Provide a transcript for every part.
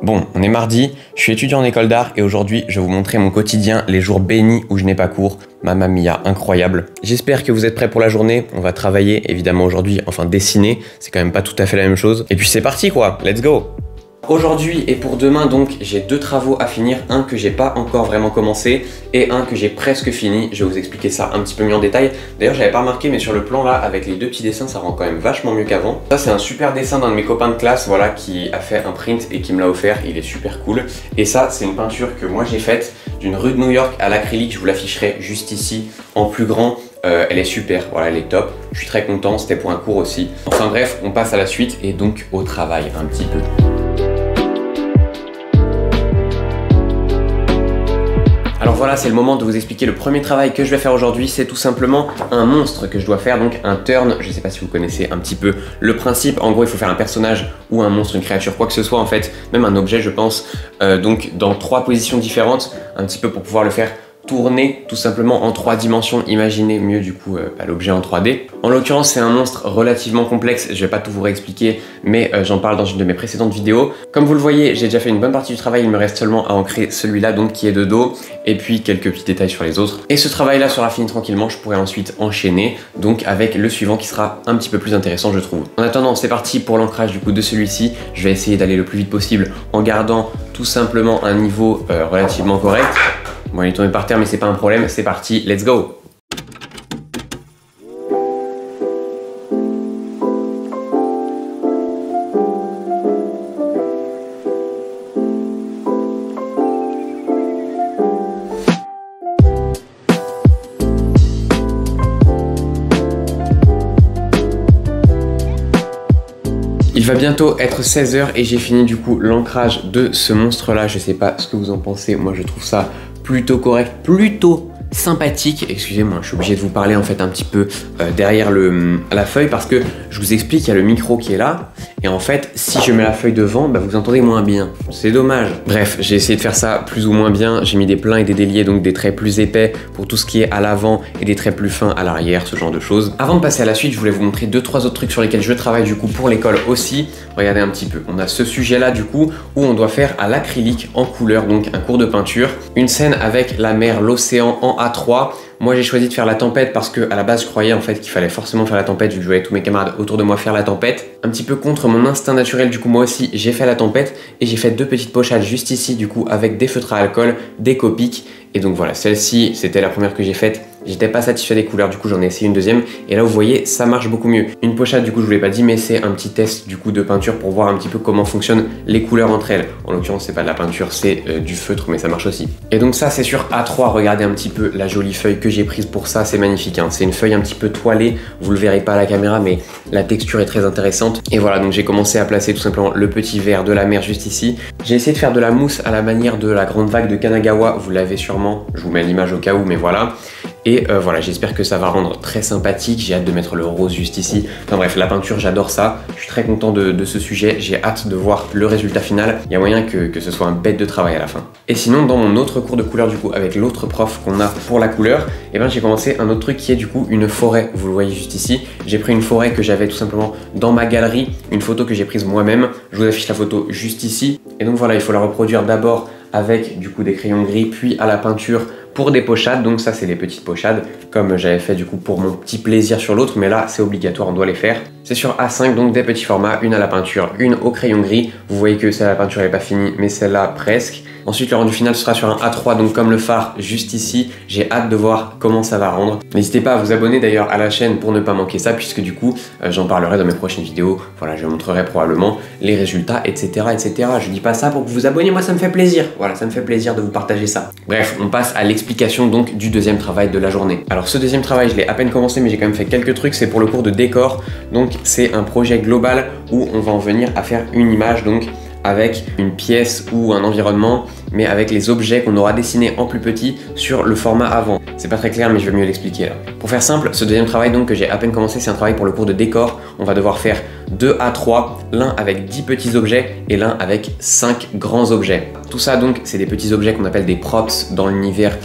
Bon, on est mardi, je suis étudiant en école d'art et aujourd'hui je vais vous montrer mon quotidien, les jours bénis où je n'ai pas cours. Mamma mia, incroyable. J'espère que vous êtes prêts pour la journée, on va travailler évidemment aujourd'hui, enfin dessiner, c'est quand même pas tout à fait la même chose. Et puis c'est parti quoi, let's go! Aujourd'hui et pour demain donc j'ai deux travaux à finir, un que j'ai pas encore vraiment commencé et un que j'ai presque fini. Je vais vous expliquer ça un petit peu mieux en détail. D'ailleurs j'avais pas remarqué mais sur le plan là avec les deux petits dessins ça rend quand même vachement mieux qu'avant. Ça c'est un super dessin d'un de mes copains de classe voilà qui a fait un print et qui me l'a offert, il est super cool. Et ça c'est une peinture que moi j'ai faite d'une rue de New York à l'acrylique, je vous l'afficherai juste ici en plus grand. Elle est super, voilà elle est top, je suis très content, c'était pour un cours aussi. Enfin bref, on passe à la suite et donc au travail un petit peu. Alors voilà, c'est le moment de vous expliquer le premier travail que je vais faire aujourd'hui. C'est tout simplement un monstre que je dois faire, donc un turn. Je sais pas si vous connaissez un petit peu le principe. En gros, il faut faire un personnage ou un monstre, une créature, quoi que ce soit en fait, même un objet je pense. Donc dans 3 positions différentes, un petit peu pour pouvoir le faire tourner tout simplement en 3 dimensions. Imaginez mieux du coup l'objet en 3D. En l'occurrence c'est un monstre relativement complexe, je vais pas tout vous réexpliquer mais j'en parle dans une de mes précédentes vidéos. Comme vous le voyez j'ai déjà fait une bonne partie du travail, il me reste seulement à ancrer celui-là donc qui est de dos et puis quelques petits détails sur les autres. Et ce travail là sera fini tranquillement, je pourrai ensuite enchaîner donc avec le suivant qui sera un petit peu plus intéressant je trouve. En attendant c'est parti pour l'ancrage du coup de celui-ci, je vais essayer d'aller le plus vite possible en gardant tout simplement un niveau relativement correct. Bon, il est tombé par terre, mais c'est pas un problème. C'est parti, let's go! Il va bientôt être 16 h et j'ai fini du coup l'ancrage de ce monstre là. Je sais pas ce que vous en pensez, moi je trouve ça plutôt correct, plutôt sympathique. Excusez-moi, je suis obligé de vous parler en fait un petit peu derrière la feuille parce que je vous explique, il y a le micro qui est là et en fait si je mets la feuille devant, bah, vous entendez moins bien. C'est dommage. Bref, j'ai essayé de faire ça plus ou moins bien. J'ai mis des pleins et des déliés, donc des traits plus épais pour tout ce qui est à l'avant et des traits plus fins à l'arrière, ce genre de choses. Avant de passer à la suite, je voulais vous montrer 2-3 autres trucs sur lesquels je travaille du coup pour l'école aussi. Regardez un petit peu. On a ce sujet là du coup où on doit faire à l'acrylique en couleur, donc un cours de peinture. Une scène avec la mer, l'océan en A3. Moi j'ai choisi de faire la tempête parce que à la base je croyais en fait qu'il fallait forcément faire la tempête vu que je voyais tous mes camarades autour de moi faire la tempête. Un petit peu contre mon instinct naturel du coup moi aussi j'ai fait la tempête et j'ai fait 2 petites pochades juste ici du coup avec des feutres à alcool, des Copic. Et donc voilà, celle-ci c'était la première que j'ai faite. J'étais pas satisfait des couleurs, du coup j'en ai essayé une deuxième et là vous voyez ça marche beaucoup mieux. Une pochade du coup je vous l'ai pas dit mais c'est un petit test du coup de peinture pour voir un petit peu comment fonctionnent les couleurs entre elles. En l'occurrence c'est pas de la peinture, c'est du feutre mais ça marche aussi. Et donc ça c'est sur A3, regardez un petit peu la jolie feuille que j'ai prise pour ça, c'est magnifique hein. C'est une feuille un petit peu toilée, vous le verrez pas à la caméra mais la texture est très intéressante. Et voilà donc j'ai commencé à placer tout simplement le petit verre de la mer juste ici. J'ai essayé de faire de la mousse à la manière de la grande vague de Kanagawa, vous l'avez sûrement, je vous mets l'image au cas où mais voilà. Et voilà, j'espère que ça va rendre très sympathique. J'ai hâte de mettre le rose juste ici. Enfin bref, la peinture, j'adore ça. Je suis très content de ce sujet. J'ai hâte de voir le résultat final. Il y a moyen que ce soit un bête de travail à la fin. Et sinon, dans mon autre cours de couleur, du coup, avec l'autre prof qu'on a pour la couleur, eh ben, j'ai commencé un autre truc qui est du coup une forêt. Vous le voyez juste ici. J'ai pris une forêt que j'avais tout simplement dans ma galerie. Une photo que j'ai prise moi-même. Je vous affiche la photo juste ici. Et donc voilà, il faut la reproduire d'abord avec du coup des crayons gris, puis à la peinture pour des pochades. Donc ça c'est les petites pochades comme j'avais fait du coup pour mon petit plaisir sur l'autre, mais là c'est obligatoire, on doit les faire. C'est sur A5 donc des petits formats, une à la peinture, une au crayon gris. Vous voyez que celle à la peinture n'est pas finie mais celle-là presque. Ensuite le rendu final sera sur un A3 donc comme le phare juste ici. J'ai hâte de voir comment ça va rendre. N'hésitez pas à vous abonner d'ailleurs à la chaîne pour ne pas manquer ça puisque du coup j'en parlerai dans mes prochaines vidéos. Voilà, je montrerai probablement les résultats etc etc. Je dis pas ça pour que vous vous abonniez, moi ça me fait plaisir. Voilà, ça me fait plaisir de vous partager ça. Bref, on passe à l'explication donc du deuxième travail de la journée. Alors ce deuxième travail je l'ai à peine commencé mais j'ai quand même fait quelques trucs. C'est pour le cours de décor. Donc c'est un projet global où on va en venir à faire une image donc avec une pièce ou un environnement, mais avec les objets qu'on aura dessinés en plus petit sur le format avant. C'est pas très clair, mais je vais mieux l'expliquer là. Pour faire simple, ce deuxième travail donc que j'ai à peine commencé, c'est un travail pour le cours de décor. On va devoir faire 2 A3, l'un avec 10 petits objets et l'un avec 5 grands objets. Tout ça donc, c'est des petits objets qu'on appelle des props dans l'univers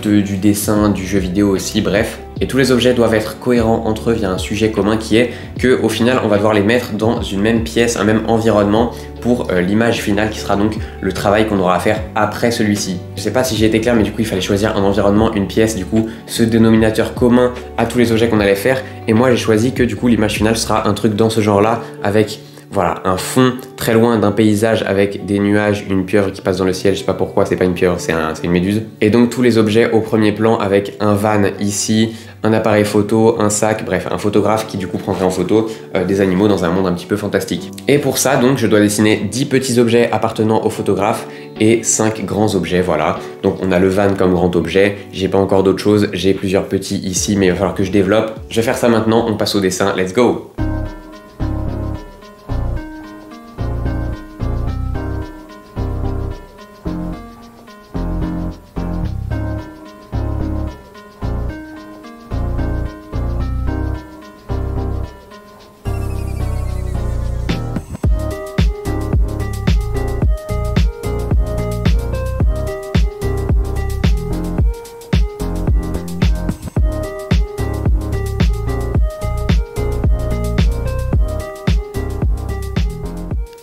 du dessin, du jeu vidéo aussi, bref. Et tous les objets doivent être cohérents entre eux via un sujet commun qui est que au final on va devoir les mettre dans une même pièce, un même environnement pour l'image finale qui sera donc le travail qu'on aura à faire après celui-ci. Je sais pas si j'ai été clair mais du coup il fallait choisir un environnement, une pièce, du coup ce dénominateur commun à tous les objets qu'on allait faire et moi j'ai choisi que du coup l'image finale sera un truc dans ce genre là avec voilà, un fond très loin d'un paysage avec des nuages, une pieuvre qui passe dans le ciel, je sais pas pourquoi, c'est pas une pieuvre, c'est une méduse. Et donc tous les objets au premier plan avec un van ici, un appareil photo, un sac, bref, un photographe qui du coup prendrait en photo des animaux dans un monde un petit peu fantastique. Et pour ça donc je dois dessiner 10 petits objets appartenant au photographe et 5 grands objets, voilà. Donc on a le van comme grand objet, j'ai pas encore d'autres choses, j'ai plusieurs petits ici mais il va falloir que je développe. Je vais faire ça maintenant, on passe au dessin, let's go!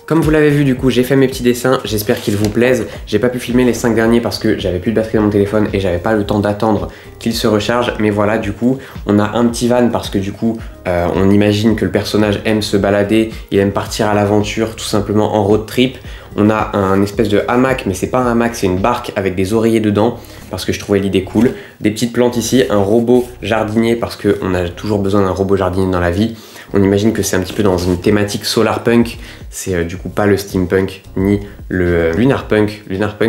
Comme vous l'avez vu du coup j'ai fait mes petits dessins, j'espère qu'ils vous plaisent. J'ai pas pu filmer les 5 derniers parce que j'avais plus de batterie dans mon téléphone et j'avais pas le temps d'attendre qu'il se recharge. Mais voilà du coup on a un petit van parce que du coup on imagine que le personnage aime se balader, il aime partir à l'aventure tout simplement en road trip. On a un espèce de hamac mais c'est pas un hamac, c'est une barque avec des oreillers dedans parce que je trouvais l'idée cool. Des petites plantes ici, un robot jardinier parce qu'on a toujours besoin d'un robot jardinier dans la vie. On imagine que c'est un petit peu dans une thématique solarpunk, c'est du coup pas le steampunk ni le lunarpunk,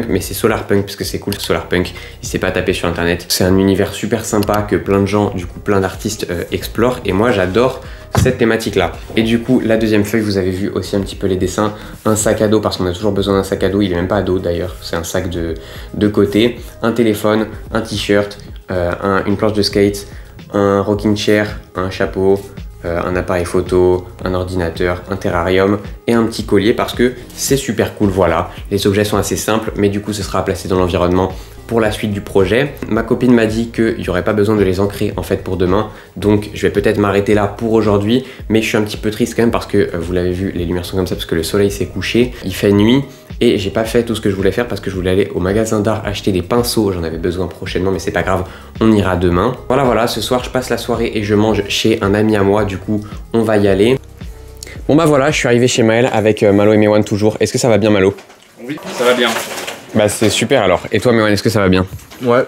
mais c'est solarpunk parce que c'est cool solarpunk, il s'est pas tapé sur internet. C'est un univers super sympa que plein de gens, du coup plein d'artistes explorent et moi j'adore cette thématique là. Et du coup la deuxième feuille vous avez vu aussi un petit peu les dessins, un sac à dos parce qu'on a toujours besoin d'un sac à dos, il est même pas à dos d'ailleurs, c'est un sac de côté, un téléphone, un t-shirt, une planche de skate, un rocking chair, un chapeau, un appareil photo, un ordinateur, un terrarium et un petit collier parce que c'est super cool, voilà. Les objets sont assez simples mais du coup ce sera placé dans l'environnement pour la suite du projet. Ma copine m'a dit qu'il n'y aurait pas besoin de les ancrer en fait pour demain, donc je vais peut-être m'arrêter là pour aujourd'hui, mais je suis un petit peu triste quand même parce que vous l'avez vu, les lumières sont comme ça parce que le soleil s'est couché, il fait nuit et j'ai pas fait tout ce que je voulais faire parce que je voulais aller au magasin d'art acheter des pinceaux, j'en avais besoin prochainement mais c'est pas grave, on ira demain. Voilà, ce soir je passe la soirée et je mange chez un ami à moi, du coup on va y aller. Bon bah voilà, je suis arrivé chez Maël avec Malo et Mewan toujours. Est-ce que ça va bien Malo? Oui, ça va bien. Bah c'est super alors. Et toi Mewan, est-ce que ça va bien? Ouais,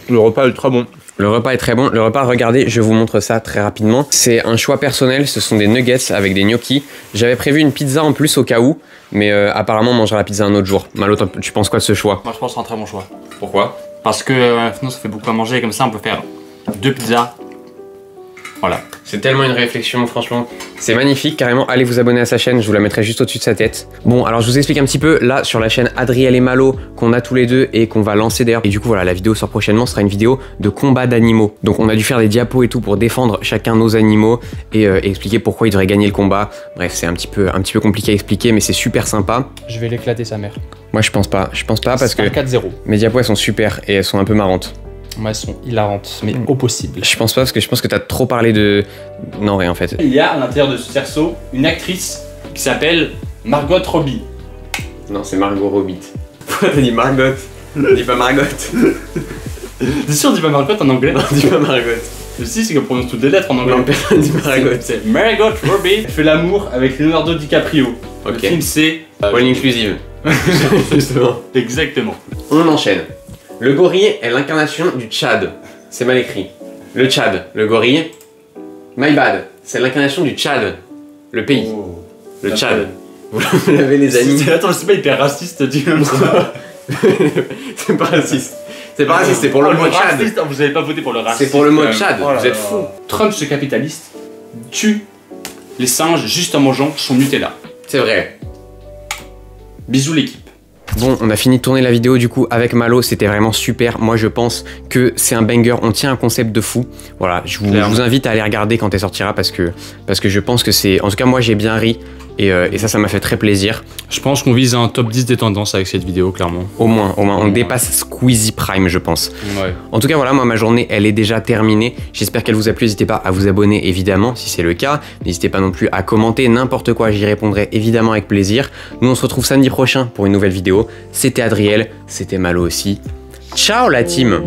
le repas est très bon. Le repas est très bon. Le repas, regardez, je vous montre ça très rapidement. C'est un choix personnel, ce sont des nuggets avec des gnocchis. J'avais prévu une pizza en plus au cas où, mais apparemment on mangera la pizza un autre jour. Malo, tu penses quoi de ce choix? Moi je pense que c'est un très bon choix. Pourquoi? Parce que sinon ça fait beaucoup à manger et comme ça on peut faire 2 pizzas. Voilà. C'est tellement une réflexion, franchement. C'est magnifique, carrément. Allez vous abonner à sa chaîne, je vous la mettrai juste au-dessus de sa tête. Bon, alors je vous explique un petit peu, là, sur la chaîne Adriel et Malo, qu'on a tous les deux et qu'on va lancer d'ailleurs. Et du coup, voilà, la vidéo sort prochainement, sera une vidéo de combat d'animaux. Donc on a dû faire des diapos et tout pour défendre chacun nos animaux et expliquer pourquoi ils devraient gagner le combat. Bref, c'est un petit peu compliqué à expliquer, mais c'est super sympa. Je vais l'éclater sa mère. Moi, je pense pas parce que 4-0. mes diapos, elles sont super et elles sont un peu marrantes. Moi, elles sont hilarantes, mais au possible. Je pense pas parce que je pense que t'as trop parlé de... Non, rien en fait. Il y a à l'intérieur de ce cerceau une actrice qui s'appelle Margot Robbie. Non, c'est Margot Robbie. Pourquoi t'as dit Margot? Dis pas Margot. T'es sûr on dit pas Margot en anglais? Non, dis pas Margot. Mais si, c'est qu'on prononce toutes les lettres en anglais. Non, personne dit Margot. C'est Margot Robbie. Elle fait l'amour avec Leonardo DiCaprio. Ok. Le film c'est... All inclusive. Justement. Exactement. On enchaîne. Le gorille est l'incarnation du Tchad. C'est mal écrit. Le Tchad, le gorille. My bad. C'est l'incarnation du Tchad. Le pays. Oh. Le Tchad. Vous l'avez les amis. Attends, c'est pas hyper raciste dit comme ça. C'est pas raciste. C'est pas raciste, c'est pour le mot Tchad. Raciste, vous avez pas voté pour le racisme. C'est pour le mot Tchad, Oh là vous êtes là. fous. Trump, ce capitaliste, tue les singes juste en mangeant son Nutella. C'est vrai. Bisous l'équipe. Bon, on a fini de tourner la vidéo du coup avec Malo, c'était vraiment super. Moi je pense que c'est un banger, on tient un concept de fou. Voilà, je vous invite à aller regarder quand elle sortira parce que je pense que c'est... En tout cas moi j'ai bien ri. Et ça m'a fait très plaisir. Je pense qu'on vise un top 10 des tendances avec cette vidéo, clairement. Au moins, on dépasse Squeezie Prime, je pense. Ouais. En tout cas, voilà, moi, ma journée, elle est déjà terminée. J'espère qu'elle vous a plu. N'hésitez pas à vous abonner, évidemment, si c'est le cas. N'hésitez pas non plus à commenter n'importe quoi. J'y répondrai évidemment avec plaisir. Nous, on se retrouve samedi prochain pour une nouvelle vidéo. C'était Adriel, c'était Malo aussi. Ciao la team!